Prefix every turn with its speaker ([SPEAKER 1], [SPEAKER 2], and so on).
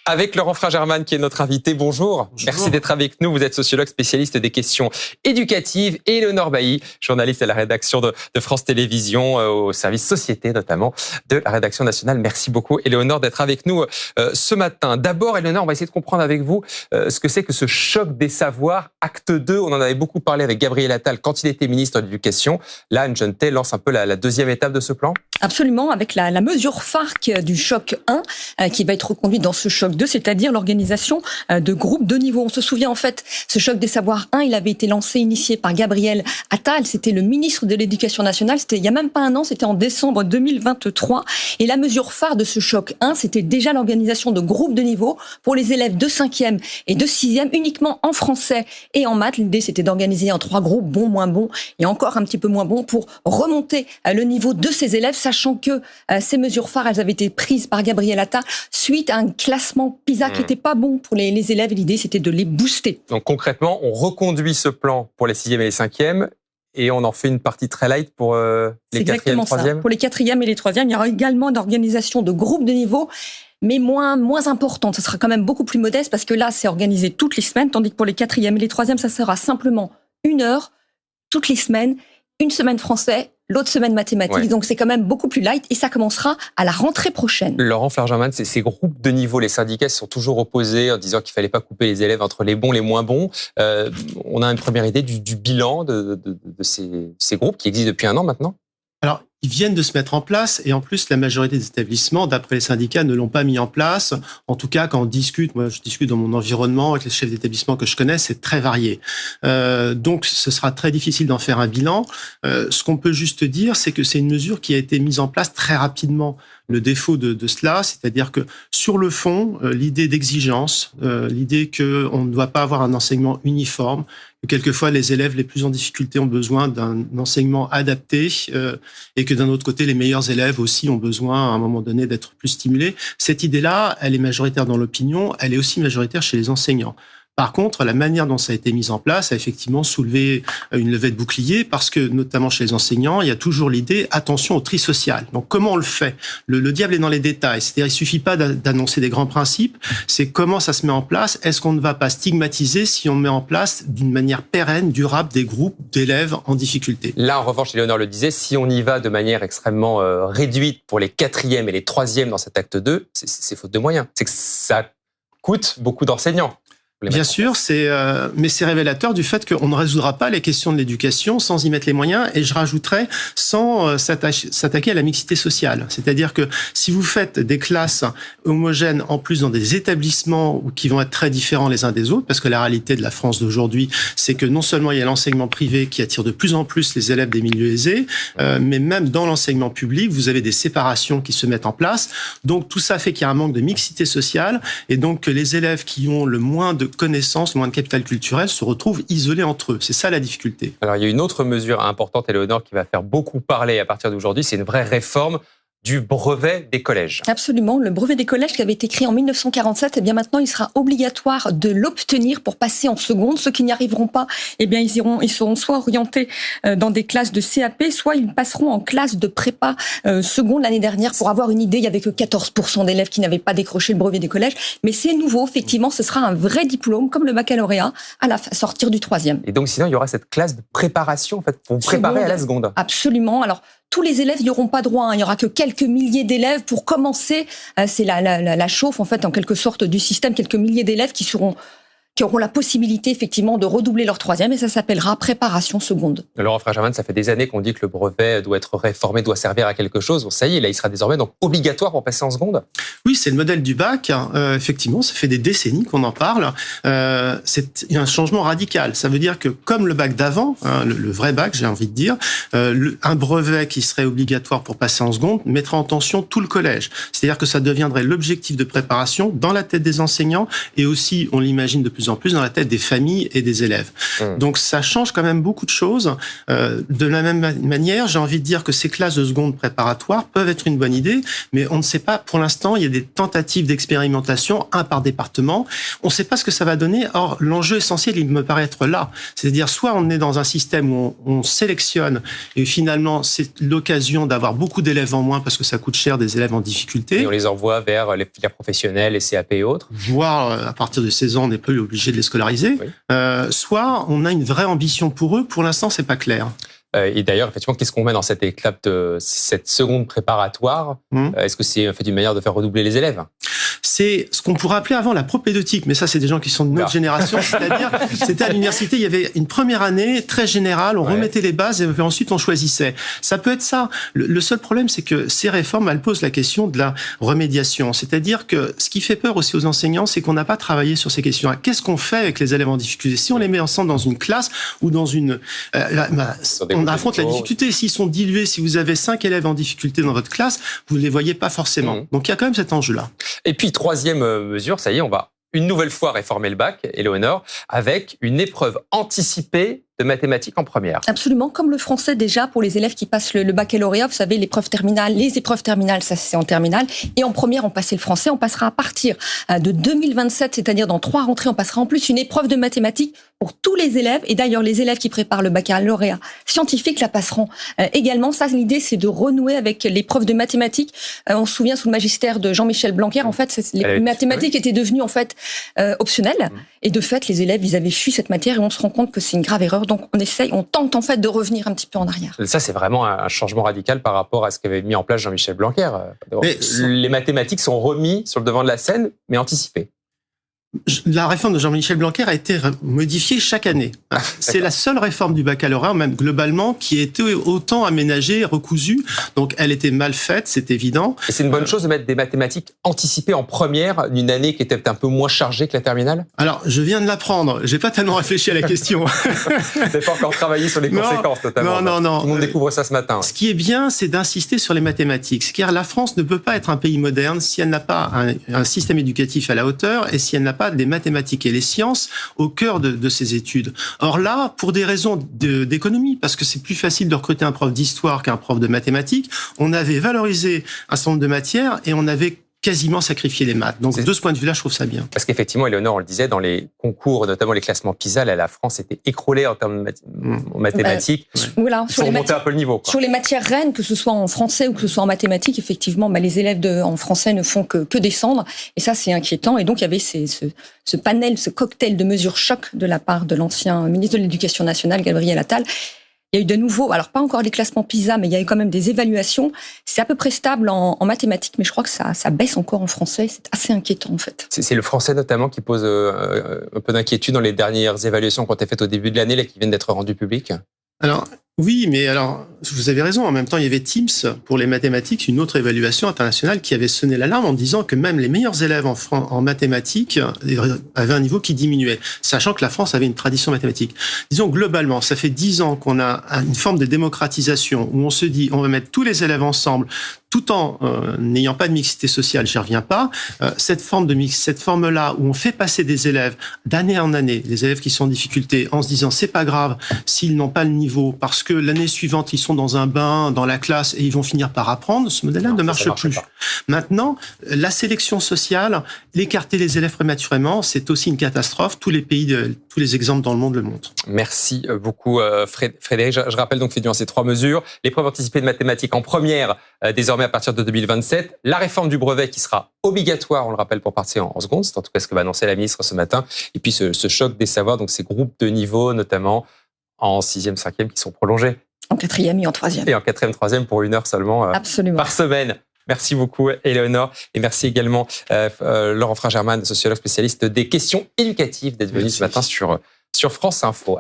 [SPEAKER 1] Avec Laurent Fragerman qui est notre invité. Bonjour. Merci d'être avec nous. Vous êtes sociologue spécialiste des questions éducatives. Et Éléonore Bailly, journaliste à la rédaction de France Télévisions, au service société notamment de la rédaction nationale. Merci beaucoup Éléonore d'être avec nous ce matin. D'abord Éléonore, on va essayer de comprendre avec vous ce que c'est que ce choc des savoirs. Acte 2, on en avait beaucoup parlé avec Gabriel Attal quand il était ministre de l'Éducation. Là, Njente lance un peu la deuxième étape de ce plan.
[SPEAKER 2] Absolument, avec la mesure phare du choc 1 qui va être reconduite dans ce choc 2, c'est-à-dire l'organisation de groupes de niveau. On se souvient en fait, ce choc des savoirs 1, il avait été initié par Gabriel Attal, c'était le ministre de l'Éducation nationale, c'était il n'y a même pas un an, c'était en décembre 2023. Et la mesure phare de ce choc 1, c'était déjà l'organisation de groupes de niveau pour les élèves de 5e et de 6e, uniquement en français et en maths. L'idée, c'était d'organiser en 3 groupes, bon, moins bon et encore un petit peu moins bon, pour remonter le niveau de ces élèves, sachant que ces mesures phares, elles avaient été prises par Gabriel Attal suite à un classement PISA qui n'était pas bon pour les élèves. Et l'idée, c'était de les booster.
[SPEAKER 1] Donc concrètement, on reconduit ce plan pour les 6e et les 5e et on en fait une partie très light pour les 4e et 3e.
[SPEAKER 2] Pour les 4e et les 3e, il y aura également une organisation de groupes de niveau, mais moins importante. Ça sera quand même beaucoup plus modeste parce que là, c'est organisé toutes les semaines, tandis que pour les 4e et les 3e, ça sera simplement 1 heure toutes les semaines, une semaine français, l'autre semaine mathématiques. Ouais. Donc c'est quand même beaucoup plus light et ça commencera à la rentrée prochaine.
[SPEAKER 1] Laurent Fragerman, ces groupes de niveau, les syndicats se sont toujours opposés en disant qu'il fallait pas couper les élèves entre les bons et les moins bons. On a une première idée du bilan de ces groupes qui existent depuis 1 an maintenant?
[SPEAKER 3] Alors, ils viennent de se mettre en place et en plus, la majorité des établissements, d'après les syndicats, ne l'ont pas mis en place. En tout cas, quand on discute, moi je discute dans mon environnement avec les chefs d'établissement que je connais, c'est très varié. Donc, ce sera très difficile d'en faire un bilan. Ce qu'on peut juste dire, c'est que c'est une mesure qui a été mise en place très rapidement. Le défaut de cela, c'est-à-dire que sur le fond, l'idée d'exigence, l'idée qu'on ne doit pas avoir un enseignement uniforme, que quelquefois les élèves les plus en difficulté ont besoin d'un enseignement adapté et que d'un autre côté, les meilleurs élèves aussi ont besoin à un moment donné d'être plus stimulés. Cette idée-là, elle est majoritaire dans l'opinion, elle est aussi majoritaire chez les enseignants. Par contre, la manière dont ça a été mis en place a effectivement soulevé une levée de bouclier parce que, notamment chez les enseignants, il y a toujours l'idée, attention au tri social. Donc, comment on le fait? Le diable est dans les détails. C'est-à-dire, il suffit pas d'annoncer des grands principes, c'est comment ça se met en place. Est-ce qu'on ne va pas stigmatiser si on met en place d'une manière pérenne, durable, des groupes d'élèves en difficulté?
[SPEAKER 1] Là, en revanche, Éléonore le disait, si on y va de manière extrêmement réduite pour les 4e et les 3e dans cet acte 2, c'est faute de moyens. C'est que ça coûte beaucoup d'enseignants.
[SPEAKER 3] Bien sûr, mais c'est révélateur du fait qu'on ne résoudra pas les questions de l'éducation sans y mettre les moyens, et je rajouterais sans s'attaquer à la mixité sociale. C'est-à-dire que si vous faites des classes homogènes en plus dans des établissements qui vont être très différents les uns des autres, parce que la réalité de la France d'aujourd'hui, c'est que non seulement il y a l'enseignement privé qui attire de plus en plus les élèves des milieux aisés, mais même dans l'enseignement public, vous avez des séparations qui se mettent en place. Donc tout ça fait qu'il y a un manque de mixité sociale, et donc que les élèves qui ont le moins de connaissances, moins de capital culturel, se retrouvent isolés entre eux. C'est ça la difficulté.
[SPEAKER 1] Alors, il y a une autre mesure importante, Éléonore, qui va faire beaucoup parler à partir d'aujourd'hui, c'est une vraie réforme du brevet des collèges.
[SPEAKER 2] Absolument. Le brevet des collèges qui avait été créé en 1947, eh bien maintenant, il sera obligatoire de l'obtenir pour passer en seconde. Ceux qui n'y arriveront pas, eh bien, ils seront soit orientés dans des classes de CAP, soit ils passeront en classe de prépa seconde. L'année dernière, pour avoir une idée, il y avait que 14% d'élèves qui n'avaient pas décroché le brevet des collèges. Mais c'est nouveau, effectivement, ce sera un vrai diplôme, comme le baccalauréat, à la sortir du 3e.
[SPEAKER 1] Et donc, sinon, il y aura cette classe de préparation, en fait, pour vous préparer à la seconde.
[SPEAKER 2] Absolument. Alors, tous les élèves n'y auront pas droit. Il n'y aura que quelques milliers d'élèves pour commencer. C'est la chauffe, en fait, en quelque sorte, du système. Quelques milliers d'élèves qui auront la possibilité, effectivement, de redoubler leur 3e, et ça s'appellera préparation seconde.
[SPEAKER 1] Laurent Fragerman, ça fait des années qu'on dit que le brevet doit être réformé, doit servir à quelque chose. Bon, ça y est, là, il sera désormais donc obligatoire pour passer en seconde.
[SPEAKER 3] Oui, c'est le modèle du bac. Effectivement, ça fait des décennies qu'on en parle. C'est un changement radical. Ça veut dire que, comme le bac d'avant, le vrai bac, j'ai envie de dire, un brevet qui serait obligatoire pour passer en seconde mettrait en tension tout le collège. C'est-à-dire que ça deviendrait l'objectif de préparation dans la tête des enseignants, et aussi, on l'imagine de plus plus en plus dans la tête des familles et des élèves. Donc ça change quand même beaucoup de choses. De la même manière, j'ai envie de dire que ces classes de seconde préparatoire peuvent être une bonne idée, mais on ne sait pas, pour l'instant, il y a des tentatives d'expérimentation, un par département. On ne sait pas ce que ça va donner. Or, l'enjeu essentiel, il me paraît être là. C'est-à-dire, soit on est dans un système où on sélectionne et finalement, c'est l'occasion d'avoir beaucoup d'élèves en moins parce que ça coûte cher des élèves en difficulté.
[SPEAKER 1] Et on les envoie vers les filières professionnelles, les CAP et autres.
[SPEAKER 3] Voire, à partir de 16 ans, on n'est plus obligé de les scolariser. Oui. Soit on a une vraie ambition pour eux. Pour l'instant, c'est pas clair.
[SPEAKER 1] Et d'ailleurs, effectivement, qu'est-ce qu'on met dans cette étape de cette seconde préparatoire? Est-ce que c'est en fait une manière de faire redoubler les élèves?
[SPEAKER 3] C'est ce qu'on pourrait appeler avant la propédeutique, mais ça, c'est des gens qui sont de notre génération. C'est-à-dire, c'était à l'université, il y avait une première année très générale, on remettait les bases et ensuite on choisissait. Ça peut être ça. Le seul problème, c'est que ces réformes, elles posent la question de la remédiation. C'est-à-dire que ce qui fait peur aussi aux enseignants, c'est qu'on n'a pas travaillé sur ces questions. Qu'est-ce qu'on fait avec les élèves en difficulté? Si on les met ensemble dans une classe ou dans une... on affronte la difficulté. S'ils sont dilués, si vous avez 5 élèves en difficulté dans votre classe, vous ne les voyez pas forcément. Donc il y a quand même cet enjeu-là.
[SPEAKER 1] Et puis, troisième mesure, ça y est, on va une nouvelle fois réformer le bac, Éléonore, avec une épreuve anticipée de mathématiques en première.
[SPEAKER 2] Absolument, comme le français déjà pour les élèves qui passent le baccalauréat. Vous savez, l'épreuve terminale, les épreuves terminales, ça c'est en terminale. Et en première, on passait le français. On passera à partir de 2027, c'est-à-dire dans 3 rentrées, on passera en plus une épreuve de mathématiques pour tous les élèves. Et d'ailleurs, les élèves qui préparent le baccalauréat scientifique la passeront également. Ça, l'idée, c'est de renouer avec l'épreuve de mathématiques. On se souvient, sous le magistère de Jean-Michel Blanquer, en fait, les mathématiques étaient devenues en fait optionnelles. Et de fait, les élèves, ils avaient fui cette matière et on se rend compte que c'est une grave erreur. Donc, on tente en fait de revenir un petit peu en arrière.
[SPEAKER 1] Ça, c'est vraiment un changement radical par rapport à ce qu'avait mis en place Jean-Michel Blanquer. Les mathématiques sont remis sur le devant de la scène, mais anticipées.
[SPEAKER 3] La réforme de Jean-Michel Blanquer a été modifiée chaque année. C'est la seule réforme du baccalauréat, même globalement, qui a été autant aménagée, recousue. Donc, elle était mal faite, c'est évident.
[SPEAKER 1] Et c'est une bonne chose de mettre des mathématiques anticipées en première d'une année qui était peut-être un peu moins chargée que la terminale?
[SPEAKER 3] Alors, je viens de l'apprendre. J'ai pas tellement réfléchi à la question.
[SPEAKER 1] Vous n'avez pas encore travaillé sur les conséquences, notamment.
[SPEAKER 3] Non.
[SPEAKER 1] Tout le monde découvre ça ce matin.
[SPEAKER 3] Ce qui est bien, c'est d'insister sur les mathématiques. Car la France ne peut pas être un pays moderne si elle n'a pas un système éducatif à la hauteur et si elle n'a pas des mathématiques et les sciences au cœur de ces études. Or là, pour des raisons d'économie, parce que c'est plus facile de recruter un prof d'histoire qu'un prof de mathématiques, on avait valorisé un certain nombre de matières et on avait quasiment sacrifié les maths. Donc, de ce point de vue-là, je trouve ça bien.
[SPEAKER 1] Parce qu'effectivement, Éléonore, on le disait, dans les concours, notamment les classements PISA, là, la France était écroulée en termes de mathématiques.
[SPEAKER 2] Voilà,
[SPEAKER 1] il faut remonter un peu le niveau.
[SPEAKER 2] Sur les matières reines, que ce soit en français ou que ce soit en mathématiques, effectivement, les élèves en français ne font que descendre. Et ça, c'est inquiétant. Et donc, il y avait ce panel, ce cocktail de mesures choc de la part de l'ancien ministre de l'Éducation nationale, Gabriel Attal. Il y a eu de nouveau, alors pas encore les classements PISA, mais il y a eu quand même des évaluations. C'est à peu près stable en mathématiques, mais je crois que ça baisse encore en français. C'est assez inquiétant, en fait.
[SPEAKER 1] C'est le français, notamment, qui pose un peu d'inquiétude dans les dernières évaluations qui ont été faites au début de l'année, là, qui viennent d'être rendues publiques.
[SPEAKER 3] Alors, oui, mais alors, vous avez raison. En même temps, il y avait TIMSS pour les mathématiques, une autre évaluation internationale qui avait sonné l'alarme en disant que même les meilleurs élèves en mathématiques avaient un niveau qui diminuait, sachant que la France avait une tradition mathématique. Disons, globalement, ça fait 10 ans qu'on a une forme de démocratisation où on se dit, on va mettre tous les élèves ensemble, tout en n'ayant pas de mixité sociale, j'y reviens pas. Cette forme-là où on fait passer des élèves d'année en année, les élèves qui sont en difficulté, en se disant c'est pas grave s'ils n'ont pas le niveau, parce que l'année suivante ils sont dans un bain, dans la classe et ils vont finir par apprendre. Ce modèle-là ne marche plus. Maintenant, la sélection sociale, l'écarter les élèves prématurément, c'est aussi une catastrophe. Tous les pays, tous les exemples dans le monde le montrent.
[SPEAKER 1] Merci beaucoup, Frédéric. Je rappelle donc, Féduin, ces 3 mesures. L'épreuve anticipée de mathématiques en première, désormais à partir de 2027. La réforme du brevet qui sera obligatoire, on le rappelle, pour partir en seconde. C'est en tout cas ce que va annoncer la ministre ce matin. Et puis ce choc des savoirs, donc ces groupes de niveau, notamment en 6e, 5e, qui sont prolongés.
[SPEAKER 2] En 4e et en 3e.
[SPEAKER 1] Et en 4e, 3e pour 1 heure seulement par semaine. Merci beaucoup, Éléonore. Et merci également, Laurent Frère-Germain, sociologue spécialiste des questions éducatives, d'être venu ce matin sur France Info.